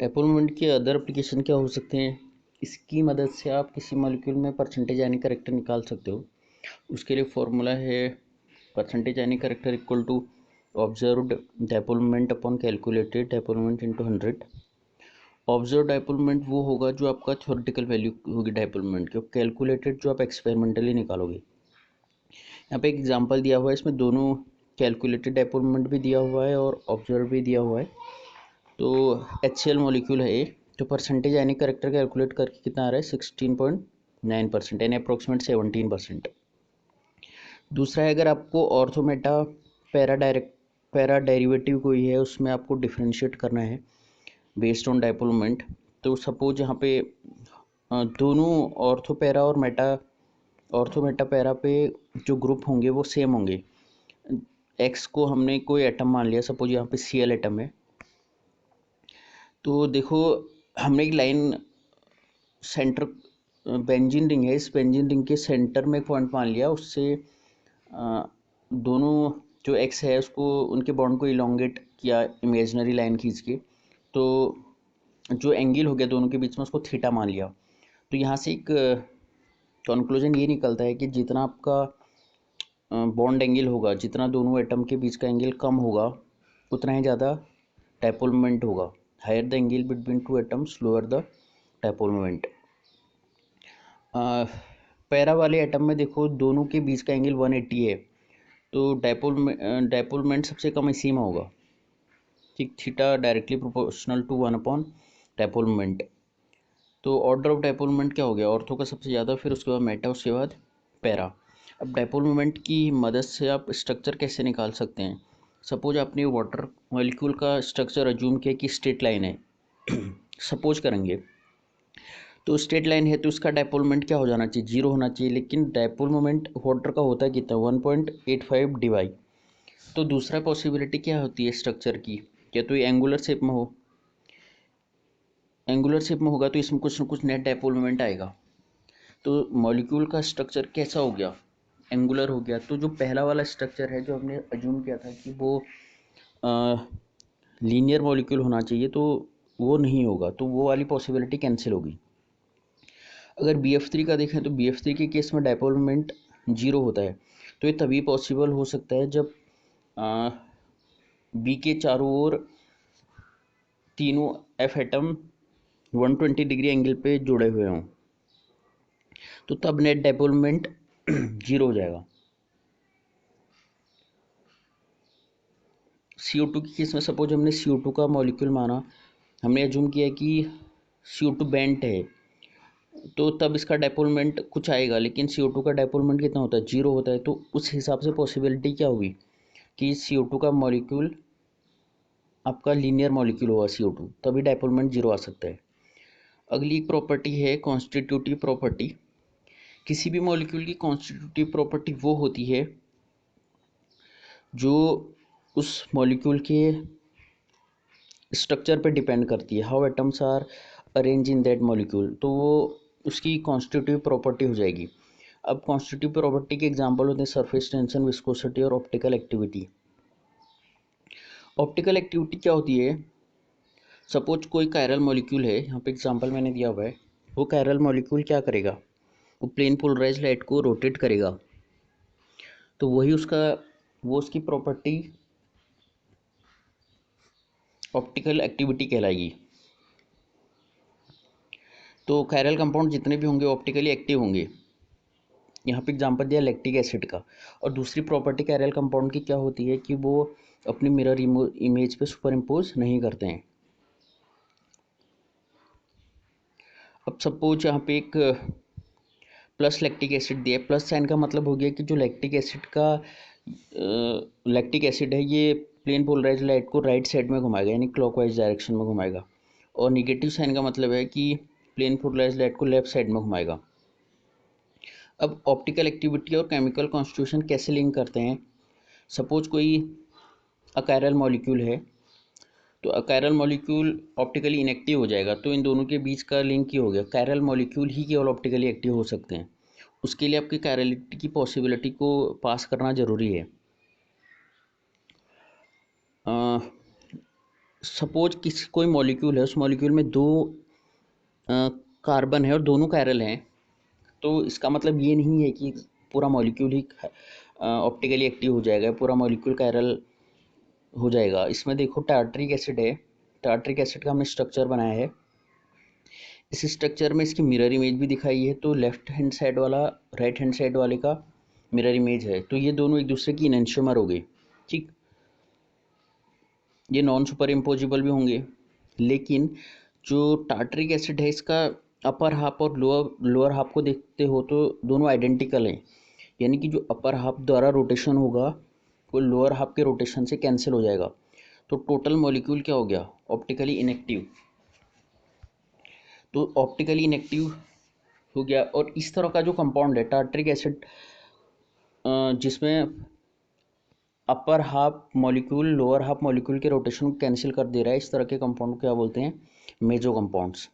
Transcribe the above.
Dipole moment के other application क्या हो सकते हैं? इसकी मदद से आप किसी मॉलिक्यूल में परसेंटेज यानी करेक्टर निकाल सकते हो। उसके लिए फॉर्मूला है परसेंटेज यानी character equal to observed dipole moment upon calculated dipole moment into 100। Observe dipole moment वो होगा जो आपका थ्योरेटिकल वैल्यू होगी डायपोल मोमेंट की, और कैलकुलेटेड जो आप एक्सपेरिमेंटली निकालोगे। यहाँ पे एक एग्जांपल दिया हुआ है, इसमें दोनों कैलकुलेटेड डायपोल मोमेंट भी दिया हुआ है और ऑब्जर्व भी दिया हुआ है। तो HCl मॉलिक्यूल है ये, तो परसेंटेज यानी करेक्टर कैलकुलेट करके कितना आ रहा है 16.9% यानी अप्रोक्सीमेट 17%। दूसरा है अगर आपको ऑर्थोमेटा पैरा डेरिवेटिव कोई है उसमें आपको डिफ्रेंशिएट करना है बेस्ड ऑन डायपोल मोमेंट। तो सपोज यहाँ पे दोनों ऑर्थोपेरा और ऑर्थोमेटा पैरा पे जो ग्रुप होंगे वो सेम होंगे। एक्स को हमने कोई एटम मान लिया, सपोज यहाँ पे Cl एटम है। तो देखो हमने एक लाइन सेंटर बेंजीन रिंग है, इस बेंजीन रिंग के सेंटर में एक पॉइंट मान लिया, उससे दोनों जो एक्स है उसको उनके बॉन्ड को इलोंगेट किया इमेजिनरी लाइन खींच के, तो जो एंगल हो गया दोनों के बीच में उसको थीटा मान लिया। तो यहाँ से एक कंक्लूजन ये निकलता है कि जितना आपका बॉन्ड एंगल होगा, जितना दोनों एटम के बीच का एंगल कम होगा उतना ही ज़्यादा डायपोल मोमेंट होगा। Higher the angle between two atoms lower the dipole moment. Para वाले एटम में देखो दोनों के बीच का एंगल 180 है, तो डायपोल मोमेंट सबसे कम इसी में होगा, ठीक, theta directly proportional to 1 upon dipole moment. तो ऑर्डर ऑफ डायपोल मोमेंट क्या हो गया, ऑर्थो का सबसे ज़्यादा, फिर उसके बाद मेटा, उसके बाद पैरा। अब डायपोल मोमेंट की मदद से आप स्ट्रक्चर कैसे निकाल सकते हैं? सपोज आपने वाटर मॉलिक्यूल का स्ट्रक्चर अज्यूम किया कि स्ट्रेट लाइन है सपोज करेंगे, तो स्ट्रेट लाइन है तो उसका डायपोल मोमेंट क्या हो जाना चाहिए, 0 होना चाहिए। लेकिन डायपोल मोमेंट वाटर का होता है कितना, 1.85 dy। तो दूसरा पॉसिबिलिटी क्या होती है स्ट्रक्चर की, क्या तो ये एंगुलर शेप में हो, एंगुलर शेप में होगा तो इसमें कुछ ना कुछ नेट डायपोल मोमेंट आएगा। तो मॉलिक्यूल का स्ट्रक्चर कैसा हो गया, एंगुलर हो गया। तो जो पहला वाला स्ट्रक्चर है जो हमने अज्यूम किया था कि वो लीनियर मॉलिक्यूल होना चाहिए, तो वो नहीं होगा, तो वो वाली पॉसिबिलिटी कैंसिल होगी। अगर BF3 का देखें तो BF3 के केस में डायपोल मोमेंट 0 होता है। तो ये तभी पॉसिबल हो सकता है जब बी के चारों ओर तीनों F एटम 120 डिग्री एंगल पे जुड़े हुए हों, तो तब नेट डायपोल मोमेंट 0 हो जाएगा। CO2 की केस में सपोज हमने CO2 का मॉलिक्यूल माना, हमने अज्यूम किया कि CO2 बेंट है, तो तब इसका डायपोल मोमेंट कुछ आएगा, लेकिन CO2 का डायपोल मोमेंट कितना होता है, 0 होता है। तो उस हिसाब से पॉसिबिलिटी क्या होगी कि CO2 का मॉलिक्यूल आपका लीनियर मॉलिक्यूल होगा CO2, तभी डायपोल मोमेंट 0 आ सकता है। अगली प्रॉपर्टी है कॉन्स्टिट्यूटिव प्रॉपर्टी। किसी भी मॉलिक्यूल की कॉन्स्टिट्यूटिव प्रॉपर्टी वो होती है जो उस मॉलिक्यूल के स्ट्रक्चर पे डिपेंड करती है, how atoms are arrange in that molecule, तो वो उसकी कॉन्स्टिट्यूटिव प्रॉपर्टी हो जाएगी। अब कॉन्स्टिट्यूटिव प्रॉपर्टी के एग्जांपल होते हैं सरफेस टेंशन, विस्कोसिटी और ऑप्टिकल एक्टिविटी। ऑप्टिकल एक्टिविटी क्या होती है, सपोज कोई कायरल मॉलिक्यूल है, यहाँ पे एग्जांपल मैंने दिया हुआ है, वो कायरल मॉलिक्यूल क्या करेगा, वो प्लेन पोलराइज लाइट को रोटेट करेगा, तो वही वो उसकी प्रॉपर्टी ऑप्टिकल एक्टिविटी कहलाएगी। तो कायरल कंपाउंड जितने भी होंगे ऑप्टिकली एक्टिव होंगे। यहाँ पे एग्जांपल दिया लैक्टिक एसिड का। और दूसरी प्रॉपर्टी कायरल कंपाउंड की क्या होती है कि वो अपनी मिरर इमेज पे सुपर इम्पोज नहीं करते हैं। अब सपोज यहाँ पे एक प्लस लैक्टिक एसिड दिया है, प्लस साइन का मतलब हो गया कि जो लैक्टिक एसिड है ये प्लेन पोलराइज लाइट को राइट साइड में घुमाएगा, यानी क्लॉकवाइज डायरेक्शन में घुमाएगा। और निगेटिव साइन का मतलब है कि प्लेन पोलराइज लाइट को लेफ्ट साइड में घुमाएगा। अब ऑप्टिकल एक्टिविटी और केमिकल कॉन्स्टिट्यूशन कैसे लिंक करते हैं, सपोज कोई अकायरल मॉलिक्यूल है, तो अकायरल मॉलिक्यूल ऑप्टिकली इनएक्टिव हो जाएगा, तो इन दोनों के बीच का लिंक ही हो गया, कायरल मॉलिक्यूल ही केवल ऑप्टिकली एक्टिव हो सकते हैं। उसके लिए आपकी कायरलिटी की पॉसिबिलिटी को पास करना जरूरी है। सपोज किसी कोई मॉलिक्यूल है, उस मॉलिक्यूल में दो कार्बन है और दोनों कायरल हैं, तो इसका मतलब ये नहीं है कि पूरा मॉलिक्यूल ही ऑप्टिकली एक्टिव हो जाएगा, पूरा मॉलिक्यूल कायरल हो जाएगा। इसमें देखो टार्ट्रिक एसिड है, टार्ट्रिक एसिड का हमने स्ट्रक्चर बनाया है। इस स्ट्रक्चर में इसकी मिरर इमेज भी दिखाई है, तो लेफ्ट हैंड साइड वाला राइट हैंड साइड वाले का मिरर इमेज है, तो ये दोनों एक दूसरे की इनैंशियोमर हो गए। ठीक, ये नॉन सुपर इम्पोजिबल भी होंगे, लेकिन जो टार्ट्रिक एसिड है इसका अपर हाफ और लोअर हाफ को देखते हो तो दोनों आइडेंटिकल हैं, यानी कि जो अपर हाफ द्वारा रोटेशन होगा वो लोअर हाफ के रोटेशन से कैंसिल हो जाएगा, तो टोटल मॉलिक्यूल क्या हो गया, ऑप्टिकली इनएक्टिव। तो ऑप्टिकली इनएक्टिव हो गया। और इस तरह का जो कंपाउंड है टार्ट्रिक एसिड, जिसमें upper half molecule lower half molecule के रोटेशन को कैंसिल कर दे रहा है, इस तरह के कंपाउंड को क्या बोलते हैं, मेजो कंपाउंड्स।